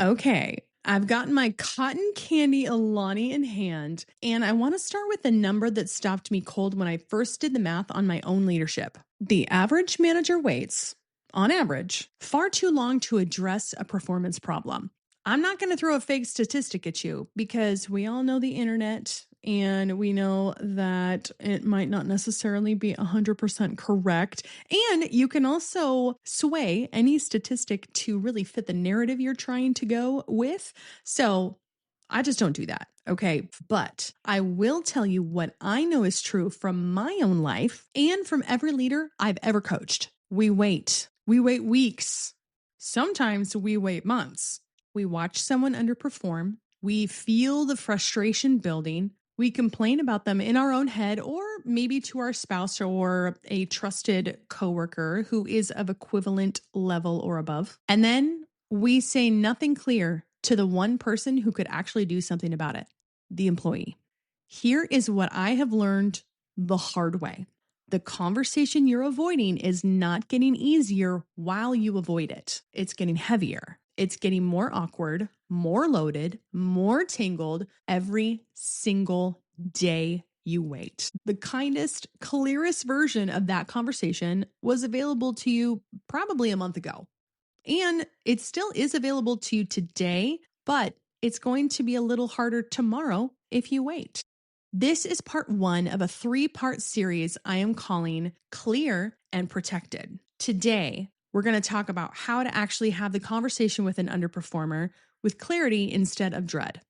Okay, I've gotten my cotton candy Alani in hand, and I want to start with the number that stopped me cold when I first did the math on my own leadership. The average manager waits, on average, far too long to address a performance problem. I'm not going to throw a fake statistic at you because we all know the internet and we know that it might not necessarily be 100% correct. And you can also sway any statistic to really fit the narrative you're trying to go with. So I just don't do that. Okay. But I will tell you what I know is true from my own life and from every leader I've ever coached. We wait. We wait weeks. Sometimes we wait months. We watch someone underperform. We feel the frustration building. We complain about them in our own head or maybe to our spouse or a trusted coworker who is of equivalent level or above. And then we say nothing clear to the one person who could actually do something about it, the employee. Here is what I have learned the hard way. The conversation you're avoiding is not getting easier while you avoid it. It's getting heavier. It's getting more awkward, more loaded, more tangled every single day you wait. The kindest, clearest version of that conversation was available to you probably a month ago. And it still is available to you today, but it's going to be a little harder tomorrow if you wait. This is part 1 of a 3-part series I am calling Clear and Protected. Today, we're going to talk about how to actually have the conversation with an underperformer with clarity instead of dread.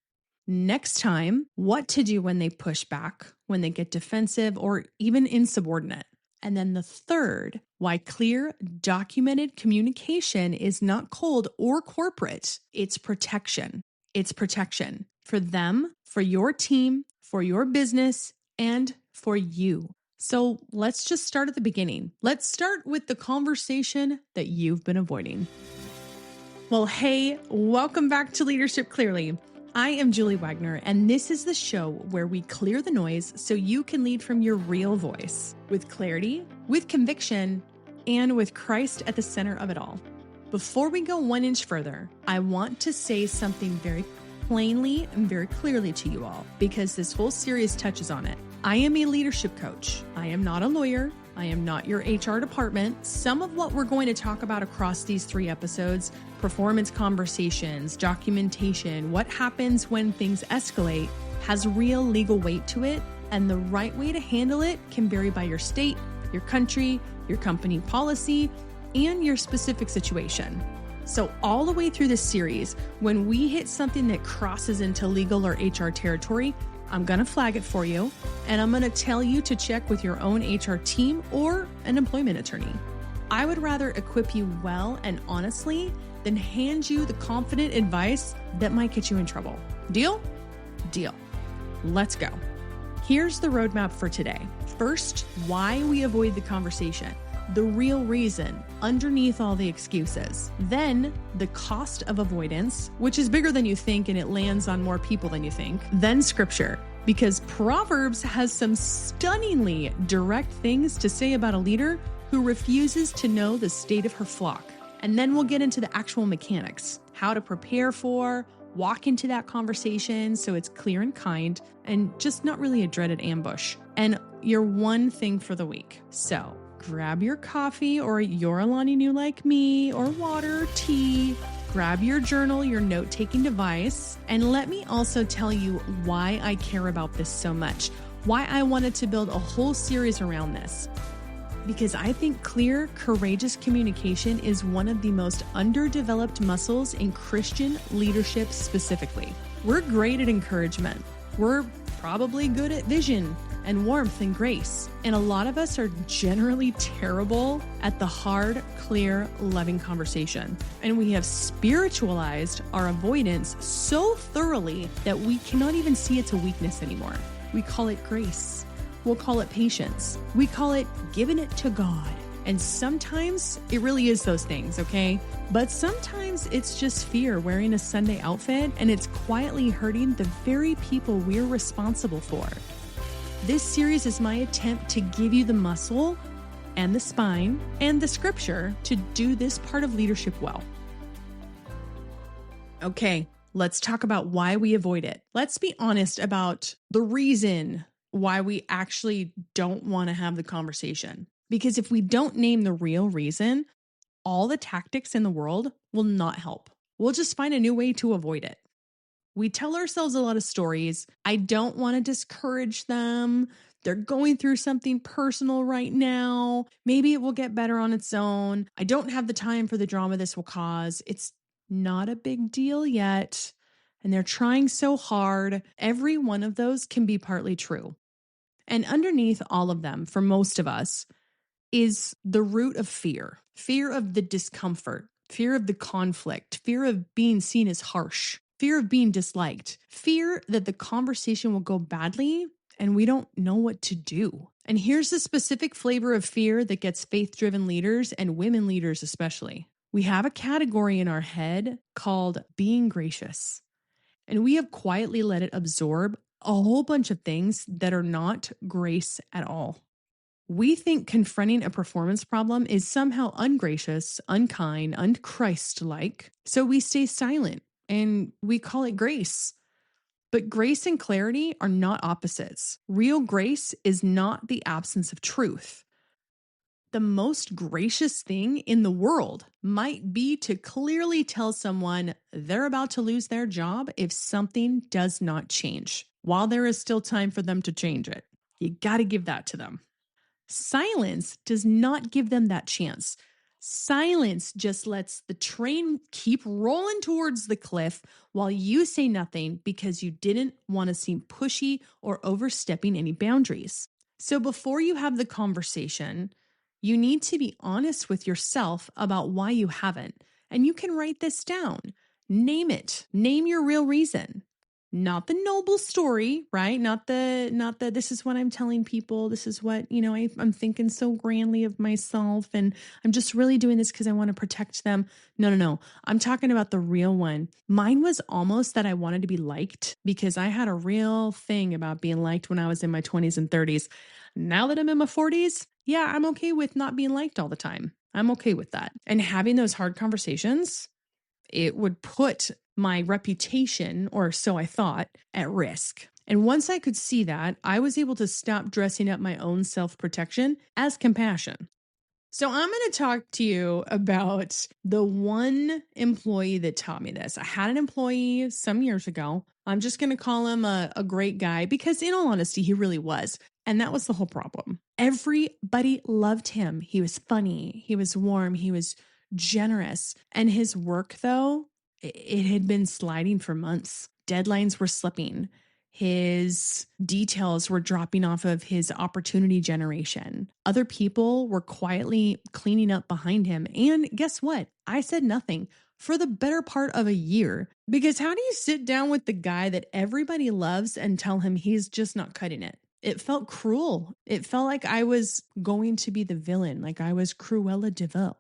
Next time, what to do when they push back, when they get defensive, or even insubordinate. And then the third, why clear, documented communication is not cold or corporate. It's protection. It's protection for them, for your team, for your business, and for you. So let's just start at the beginning. Let's start with the conversation that you've been avoiding. Well, hey, welcome back to Leadership Clearly. I am Julie Wagner, and this is the show where we clear the noise so you can lead from your real voice with clarity, with conviction, and with Christ at the center of it all. Before we go 1 inch further, I want to say something very plainly and very clearly to you all, because this whole series touches on it. I am a leadership coach. I am not a lawyer. I am not your HR department. Some of what we're going to talk about across these 3 episodes, performance conversations, documentation, what happens when things escalate, has real legal weight to it, and the right way to handle it can vary by your state, your country, your company policy, and your specific situation. So all the way through this series, when we hit something that crosses into legal or HR territory, I'm going to flag it for you, and I'm going to tell you to check with your own HR team or an employment attorney. I would rather equip you well and honestly than hand you the confident advice that might get you in trouble. Deal? Deal. Let's go. Here's the roadmap for today. First, why we avoid the conversation. The real reason underneath all the excuses. Then the cost of avoidance, which is bigger than you think and it lands on more people than you think. Then scripture, because Proverbs has some stunningly direct things to say about a leader who refuses to know the state of her flock. And then we'll get into the actual mechanics, how to prepare for, walk into that conversation so it's clear and kind and just not really a dreaded ambush. And your one thing for the week. So grab your coffee or your Alani Nu like me, or water, tea, grab your journal, your note-taking device, and let me also tell you why I care about this so much, why I wanted to build a whole series around this. Because I think clear, courageous communication is one of the most underdeveloped muscles in Christian leadership specifically. We're great at encouragement. We're probably good at vision and warmth and grace. And a lot of us are generally terrible at the hard, clear, loving conversation. And we have spiritualized our avoidance so thoroughly that we cannot even see it's a weakness anymore. We call it grace. We'll call it patience. We call it giving it to God. And sometimes it really is those things, okay? But sometimes it's just fear wearing a Sunday outfit, and it's quietly hurting the very people we're responsible for. This series is my attempt to give you the muscle and the spine and the scripture to do this part of leadership well. Okay, let's talk about why we avoid it. Let's be honest about the reason why we actually don't want to have the conversation. Because if we don't name the real reason, all the tactics in the world will not help. We'll just find a new way to avoid it. We tell ourselves a lot of stories. I don't want to discourage them. They're going through something personal right now. Maybe it will get better on its own. I don't have the time for the drama this will cause. It's not a big deal yet. And they're trying so hard. Every one of those can be partly true. And underneath all of them, for most of us, is the root of fear of the discomfort, fear of the conflict, fear of being seen as harsh, fear of being disliked, fear that the conversation will go badly and we don't know what to do. And here's the specific flavor of fear that gets faith-driven leaders and women leaders especially. We have a category in our head called being gracious, and we have quietly let it absorb a whole bunch of things that are not grace at all. We think confronting a performance problem is somehow ungracious, unkind, unchrist-like, so we stay silent and we call it grace. But grace and clarity are not opposites. Real grace is not the absence of truth. The most gracious thing in the world might be to clearly tell someone they're about to lose their job if something does not change, while there is still time for them to change it. You got to give that to them. Silence does not give them that chance. Silence just lets the train keep rolling towards the cliff while you say nothing because you didn't want to seem pushy or overstepping any boundaries. So before you have the conversation, you need to be honest with yourself about why you haven't. And you can write this down. Name it. Name your real reason. Not the noble story, right? Not the this is what I'm telling people. This is what, I'm thinking so grandly of myself and I'm just really doing this because I want to protect them. No. I'm talking about the real one. Mine was almost that I wanted to be liked because I had a real thing about being liked when I was in my 20s and 30s. Now that I'm in my 40s, yeah, I'm okay with not being liked all the time. I'm okay with that. And having those hard conversations, it would put my reputation, or so I thought, at risk. And once I could see that, I was able to stop dressing up my own self-protection as compassion. So I'm going to talk to you about the one employee that taught me this. I had an employee some years ago. I'm just going to call him a great guy because in all honesty, he really was. And that was the whole problem. Everybody loved him. He was funny. He was warm. He was generous. And his work, though, it had been sliding for months. Deadlines were slipping. His details were dropping off of his opportunity generation. Other people were quietly cleaning up behind him. And guess what? I said nothing for the better part of a year. Because how do you sit down with the guy that everybody loves and tell him he's just not cutting it? It felt cruel. It felt like I was going to be the villain, like I was Cruella de Vil.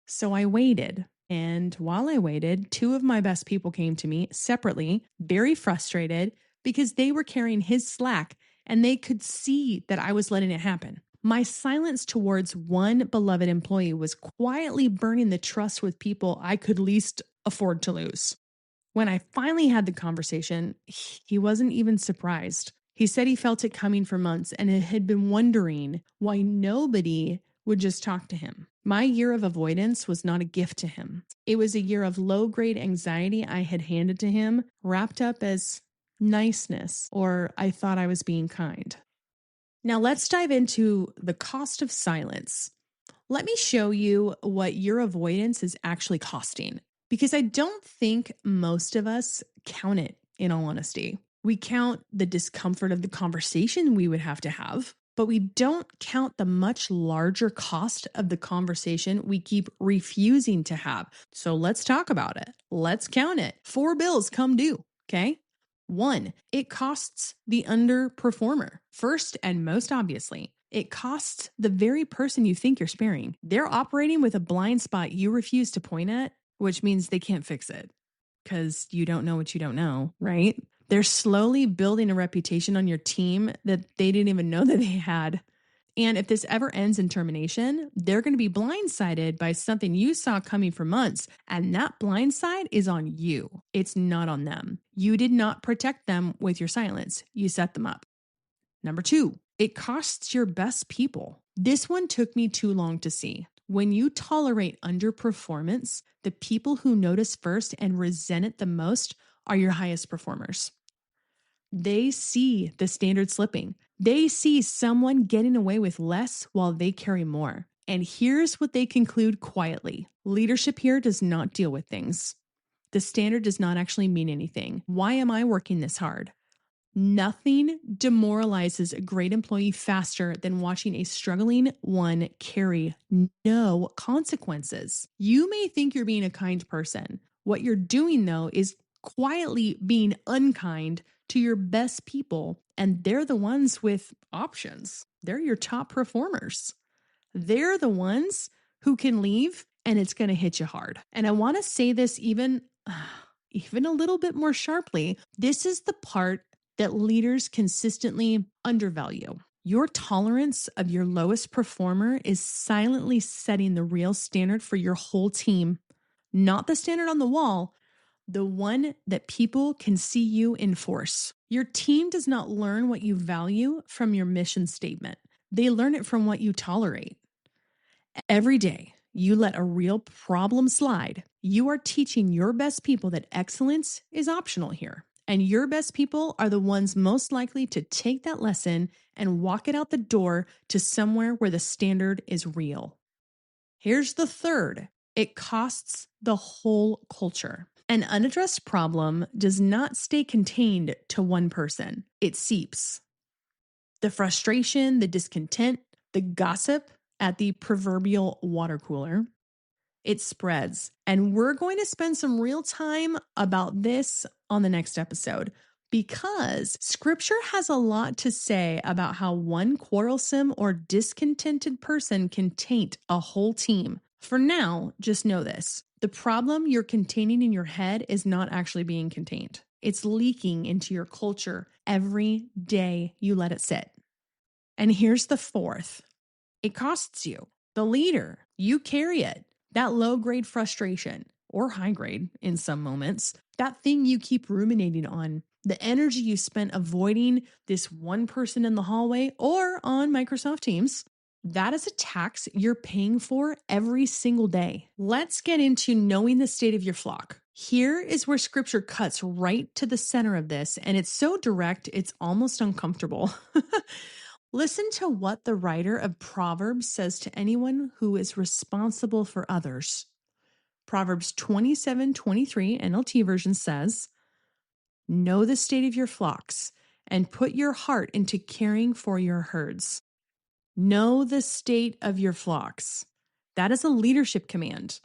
So I waited. And while I waited, two of my best people came to me separately, very frustrated because they were carrying his slack and they could see that I was letting it happen. My silence towards one beloved employee was quietly burning the trust with people I could least afford to lose. When I finally had the conversation, he wasn't even surprised. He said he felt it coming for months and had been wondering why nobody would just talk to him. My year of avoidance was not a gift to him. It was a year of low-grade anxiety I had handed to him, wrapped up as niceness, or I thought I was being kind. Now let's dive into the cost of silence. Let me show you what your avoidance is actually costing, because I don't think most of us count it, in all honesty. We count the discomfort of the conversation we would have to have, but we don't count the much larger cost of the conversation we keep refusing to have. So let's talk about it. Let's count it. 4 bills come due, okay? 1, it costs the underperformer. First and most obviously, it costs the very person you think you're sparing. They're operating with a blind spot you refuse to point at, which means they can't fix it because you don't know what you don't know, right? They're slowly building a reputation on your team that they didn't even know that they had. And if this ever ends in termination, they're going to be blindsided by something you saw coming for months. And that blindside is on you. It's not on them. You did not protect them with your silence. You set them up. Number 2, it costs your best people. This one took me too long to see. When you tolerate underperformance, the people who notice first and resent it the most are your highest performers. They see the standard slipping. They see someone getting away with less while they carry more. And here's what they conclude quietly. Leadership here does not deal with things. The standard does not actually mean anything. Why am I working this hard? Nothing demoralizes a great employee faster than watching a struggling one carry no consequences. You may think you're being a kind person. What you're doing, though, is quietly being unkind to your best people, and they're the ones with options. They're your top performers. They're the ones who can leave, and it's going to hit you hard. And I want to say this even a little bit more sharply. This is the part that leaders consistently undervalue. Your tolerance of your lowest performer is silently setting the real standard for your whole team, not the standard on the wall, the one that people can see you enforce. Your team does not learn what you value from your mission statement. They learn it from what you tolerate. Every day you let a real problem slide, you are teaching your best people that excellence is optional here. And your best people are the ones most likely to take that lesson and walk it out the door to somewhere where the standard is real. Here's the third. It costs the whole culture. An unaddressed problem does not stay contained to one person. It seeps. The frustration, the discontent, the gossip at the proverbial water cooler, it spreads. And we're going to spend some real time about this on the next episode because scripture has a lot to say about how one quarrelsome or discontented person can taint a whole team. For now, just know this. The problem you're containing in your head is not actually being contained. It's leaking into your culture every day you let it sit. And here's the fourth. It costs you. The leader, you carry it. That low-grade frustration, or high-grade in some moments, that thing you keep ruminating on, the energy you spent avoiding this one person in the hallway or on Microsoft Teams, that is a tax you're paying for every single day. Let's get into knowing the state of your flock. Here is where scripture cuts right to the center of this, and it's so direct, it's almost uncomfortable. Listen to what the writer of Proverbs says to anyone who is responsible for others. Proverbs 27:23 NLT version says, "Know the state of your flocks and put your heart into caring for your herds." Know the state of your flocks. That is a leadership command.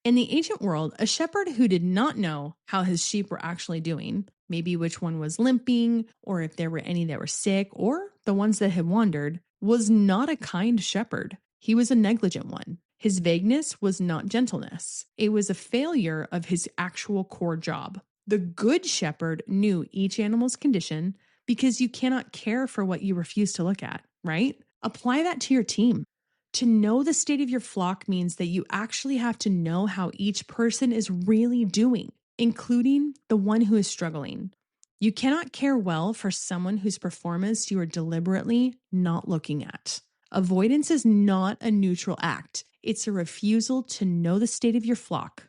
In the ancient world, a shepherd who did not know how his sheep were actually doing, maybe which one was limping, or if there were any that were sick, or the ones that had wandered, was not a kind shepherd. He was a negligent one. His vagueness was not gentleness. It was a failure of his actual core job. The good shepherd knew each animal's condition because you cannot care for what you refuse to look at, right? Apply that to your team. To know the state of your flock means that you actually have to know how each person is really doing, including the one who is struggling. You cannot care well for someone whose performance you are deliberately not looking at. Avoidance is not a neutral act. It's a refusal to know the state of your flock.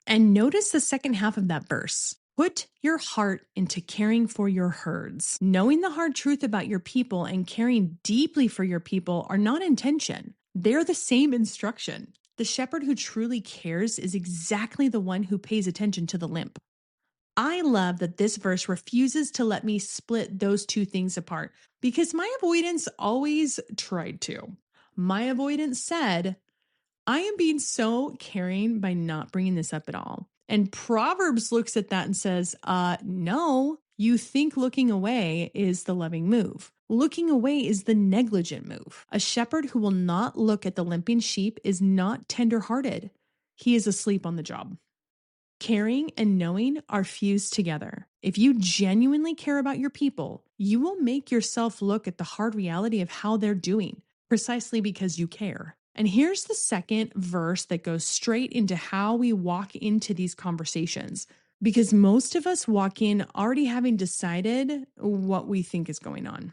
And notice the second half of that verse. Put your heart into caring for your herds. Knowing the hard truth about your people and caring deeply for your people are not in tension. They're the same instruction. The shepherd who truly cares is exactly the one who pays attention to the limp. I love that this verse refuses to let me split those two things apart because my avoidance always tried to. My avoidance said, I am being so caring by not bringing this up at all. And Proverbs looks at that and says, no, you think looking away is the loving move. Looking away is the negligent move. A shepherd who will not look at the limping sheep is not tender-hearted. He is asleep on the job. Caring and knowing are fused together. If you genuinely care about your people, you will make yourself look at the hard reality of how they're doing. precisely because you care. And here's the second verse that goes straight into how we walk into these conversations, because most of us walk in already having decided what we think is going on.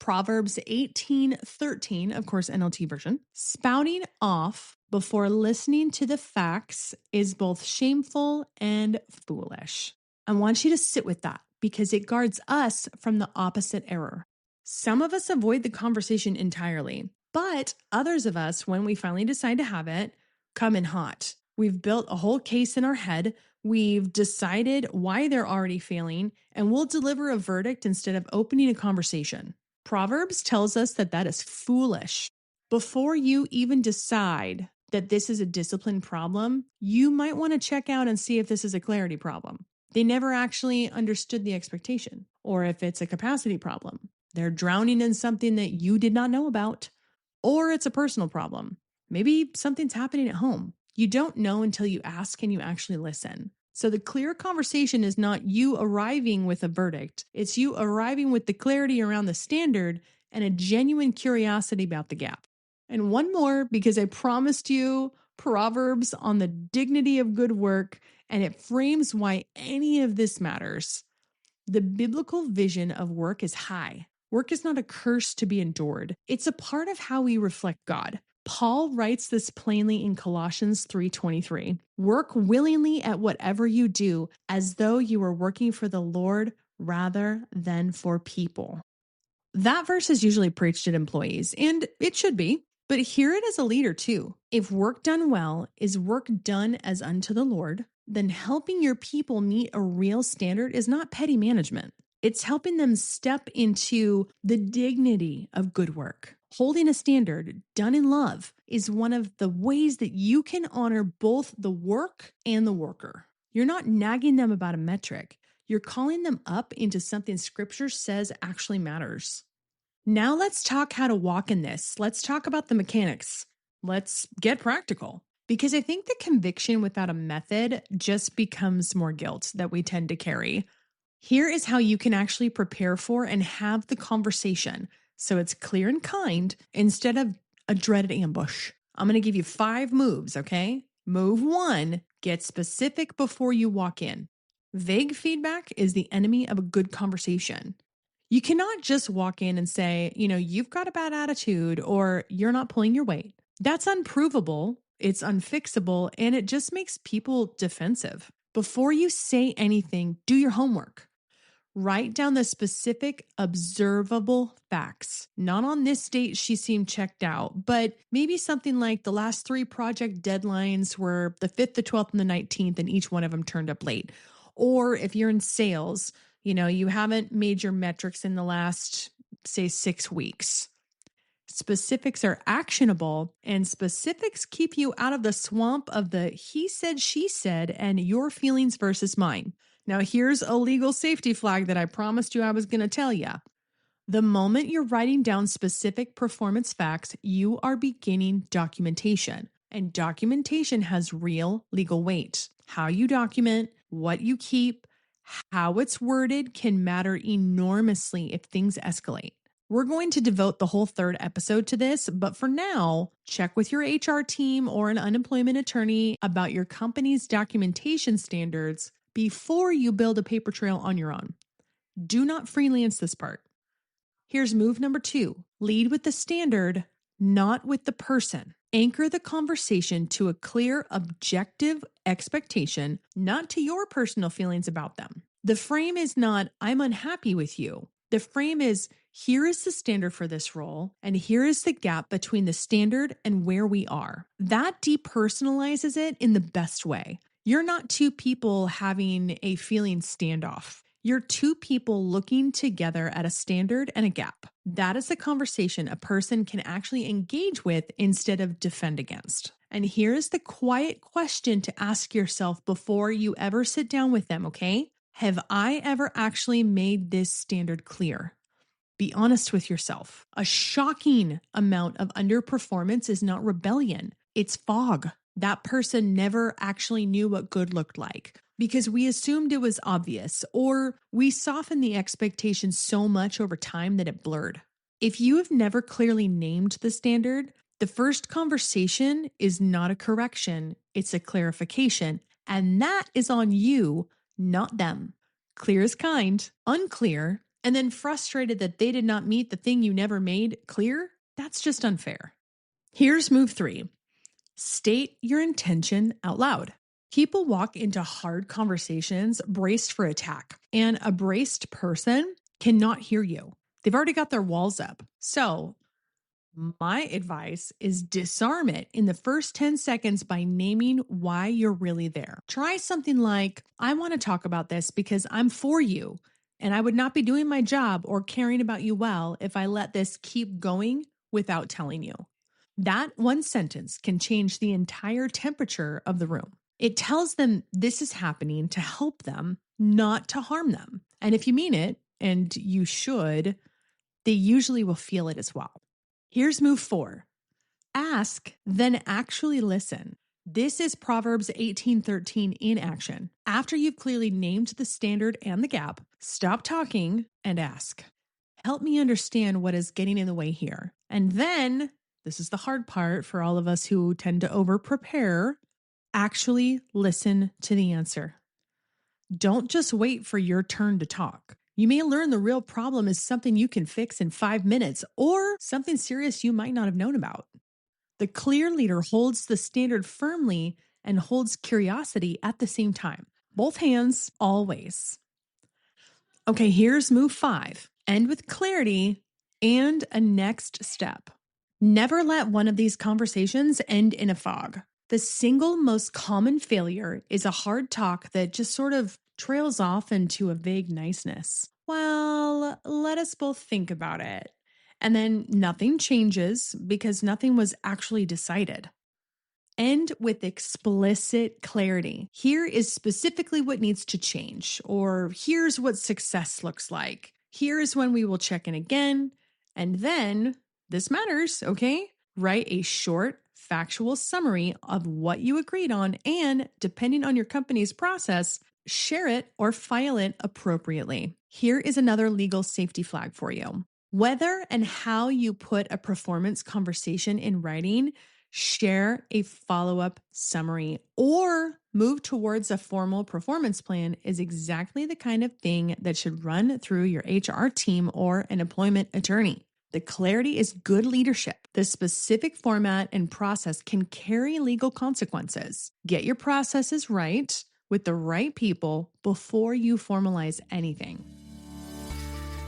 Proverbs 18:13, of course, NLT version. Spouting off before listening to the facts is both shameful and foolish. I want you to sit with that because it guards us from the opposite error. Some of us avoid the conversation entirely, but others of us, when we finally decide to have it, come in hot. We've built a whole case in our head. We've decided why they're already failing, and we'll deliver a verdict instead of opening a conversation. Proverbs tells us that that is foolish. Before you even decide that this is a discipline problem, you might want to check out and see if this is a clarity problem. They never actually understood the expectation, or if it's a capacity problem. They're drowning in something that you did not know about, or it's a personal problem. Maybe something's happening at home. You don't know until you ask and you actually listen. So the clear conversation is not you arriving with a verdict. It's you arriving with the clarity around the standard and a genuine curiosity about the gap. And one more, because I promised you Proverbs on the dignity of good work, and it frames why any of this matters. The biblical vision of work is high. Work is not a curse to be endured. It's a part of how we reflect God. Paul writes this plainly in Colossians 3:23. Work willingly at whatever you do, as though you were working for the Lord rather than for people. That verse is usually preached at employees, and it should be, but hear it as a leader too. If work done well is work done as unto the Lord, then helping your people meet a real standard is not petty management. It's helping them step into the dignity of good work. Holding a standard done in love is one of the ways that you can honor both the work and the worker. You're not nagging them about a metric. You're calling them up into something Scripture says actually matters. Now let's talk how to walk in this. Let's talk about the mechanics. Let's get practical. Because I think the conviction without a method just becomes more guilt that we tend to carry. Here is how you can actually prepare for and have the conversation so it's clear and kind instead of a dreaded ambush. I'm going to give you 5 moves, okay? Move 1, get specific before you walk in. Vague feedback is the enemy of a good conversation. You cannot just walk in and say, you've got a bad attitude or you're not pulling your weight. That's unprovable, it's unfixable, and it just makes people defensive. Before you say anything, do your homework. Write down the specific observable facts. Not on this date she seemed checked out, but maybe something like the last 3 project deadlines were the 5th, the 12th, and the 19th, and each one of them turned up late. Or if you're in sales, you haven't made your metrics in the last, say, 6 weeks. Specifics are actionable, and specifics keep you out of the swamp of the he said, she said, and your feelings versus mine. Now, here's a legal safety flag that I promised you I was going to tell you. The moment you're writing down specific performance facts, you are beginning documentation. And documentation has real legal weight. How you document, what you keep, how it's worded can matter enormously if things escalate. We're going to devote the whole 3rd episode to this, but for now, check with your HR team or an unemployment attorney about your company's documentation standards before you build a paper trail on your own. Do not freelance this part. Here's move number 2. Lead with the standard, not with the person. Anchor the conversation to a clear, objective expectation, not to your personal feelings about them. The frame is not, I'm unhappy with you. The frame is, here is the standard for this role, and here is the gap between the standard and where we are. That depersonalizes it in the best way. You're not 2 people having a feeling standoff. You're 2 people looking together at a standard and a gap. That is the conversation a person can actually engage with instead of defend against. And here's the quiet question to ask yourself before you ever sit down with them, okay? Have I ever actually made this standard clear? Be honest with yourself. A shocking amount of underperformance is not rebellion. It's fog. That person never actually knew what good looked like because we assumed it was obvious, or we softened the expectation so much over time that it blurred. If you have never clearly named the standard, the first conversation is not a correction, it's a clarification. And that is on you, not them. Clear is kind, unclear, and then frustrated that they did not meet the thing you never made clear, that's just unfair. Here's move 3. State your intention out loud. People walk into hard conversations braced for attack, and a braced person cannot hear you. They've already got their walls up. So, my advice is disarm it in the first 10 seconds by naming why you're really there. Try something like, I want to talk about this because I'm for you, and I would not be doing my job or caring about you well if I let this keep going without telling you. That one sentence can change the entire temperature of the room. It tells them this is happening to help them, not to harm them. And if you mean it, and you should, they usually will feel it as well. Here's move 4. Ask, then actually listen. This is Proverbs 18:13 in action. After you've clearly named the standard and the gap, stop talking and ask. Help me understand what is getting in the way here. And then, this is the hard part for all of us who tend to over-prepare, actually listen to the answer. Don't just wait for your turn to talk. You may learn the real problem is something you can fix in 5 minutes or something serious you might not have known about. The clear leader holds the standard firmly and holds curiosity at the same time. Both hands, always. Okay, here's move 5. End with clarity and a next step. Never let one of these conversations end in a fog. The single most common failure is a hard talk that just sort of trails off into a vague niceness. Well, let us both think about it. And then nothing changes because nothing was actually decided. End with explicit clarity. Here is specifically what needs to change, or here's what success looks like. Here is when we will check in again. And then, this matters, okay? Write a short, factual summary of what you agreed on, and depending on your company's process, share it or file it appropriately. Here is another legal safety flag for you. Whether and how you put a performance conversation in writing, share a follow-up summary, or move towards a formal performance plan is exactly the kind of thing that should run through your HR team or an employment attorney. The clarity is good leadership. The specific format and process can carry legal consequences. Get your processes right with the right people before you formalize anything.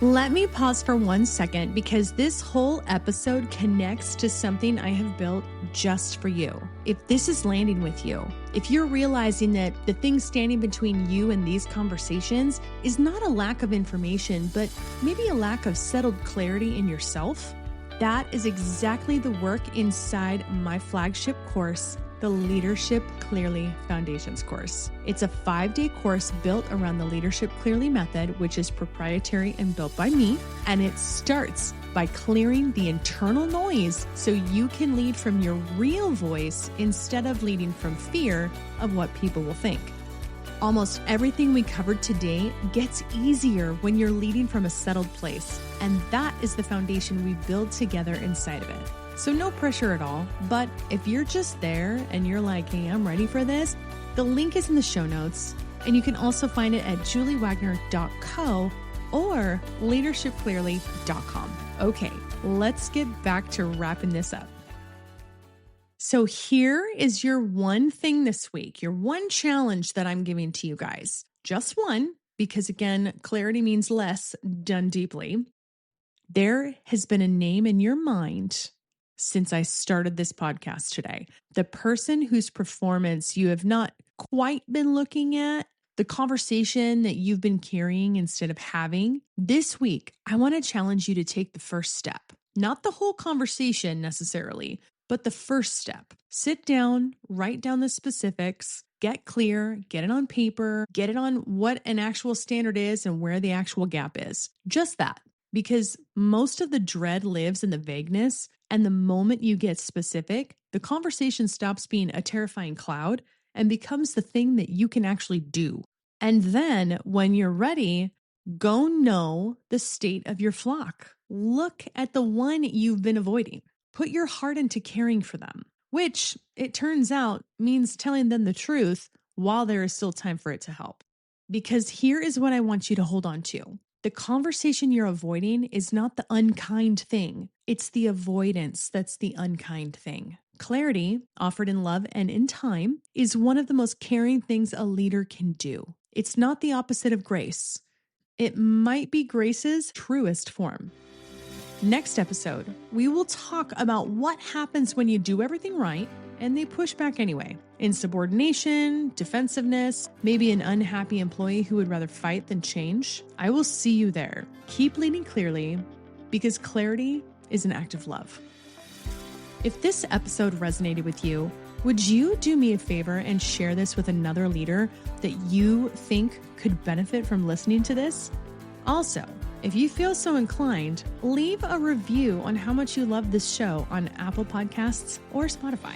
Let me pause for 1 second because this whole episode connects to something I have built just for you. If this is landing with you, if you're realizing that the thing standing between you and these conversations is not a lack of information, but maybe a lack of settled clarity in yourself, that is exactly the work inside my flagship course, the Leadership Clearly Foundations course. It's a 5-day course built around the Leadership Clearly method, which is proprietary and built by me. And it starts by clearing the internal noise so you can lead from your real voice instead of leading from fear of what people will think. Almost everything we covered today gets easier when you're leading from a settled place. And that is the foundation we build together inside of it. So no pressure at all, but if you're just there and you're like, hey, I'm ready for this, the link is in the show notes, and you can also find it at juliewagner.co or leadershipclearly.com. Okay, let's get back to wrapping this up. So here is your one thing this week, your one challenge that I'm giving to you guys. Just one, because again, clarity means less done deeply. There has been a name in your mind since I started this podcast today. The person whose performance you have not quite been looking at, the conversation that you've been carrying instead of having. This week, I want to challenge you to take the first step. Not the whole conversation necessarily, but the first step. Sit down, write down the specifics, get clear, get it on paper, get it on what an actual standard is and where the actual gap is. Just that. Because most of the dread lives in the vagueness, and the moment you get specific, the conversation stops being a terrifying cloud and becomes the thing that you can actually do. And then when you're ready, go know the state of your flock. look at the one you've been avoiding. Put your heart into caring for them, which it turns out means telling them the truth while there is still time for it to help. Because here is what I want you to hold on to. The conversation you're avoiding is not the unkind thing. It's the avoidance that's the unkind thing. Clarity, offered in love and in time, is one of the most caring things a leader can do. It's not the opposite of grace. It might be grace's truest form. Next episode, we will talk about what happens when you do everything right and they push back anyway. Insubordination, defensiveness, maybe an unhappy employee who would rather fight than change. I will see you there. Keep leading clearly, because clarity is an act of love. If this episode resonated with you, would you do me a favor and share this with another leader that you think could benefit from listening to this? Also, if you feel so inclined, leave a review on how much you love this show on Apple Podcasts or Spotify.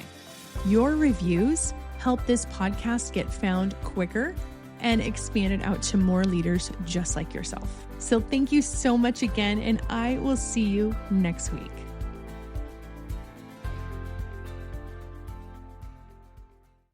Your reviews help this podcast get found quicker and expanded out to more leaders just like yourself. So thank you so much again, and I will see you next week.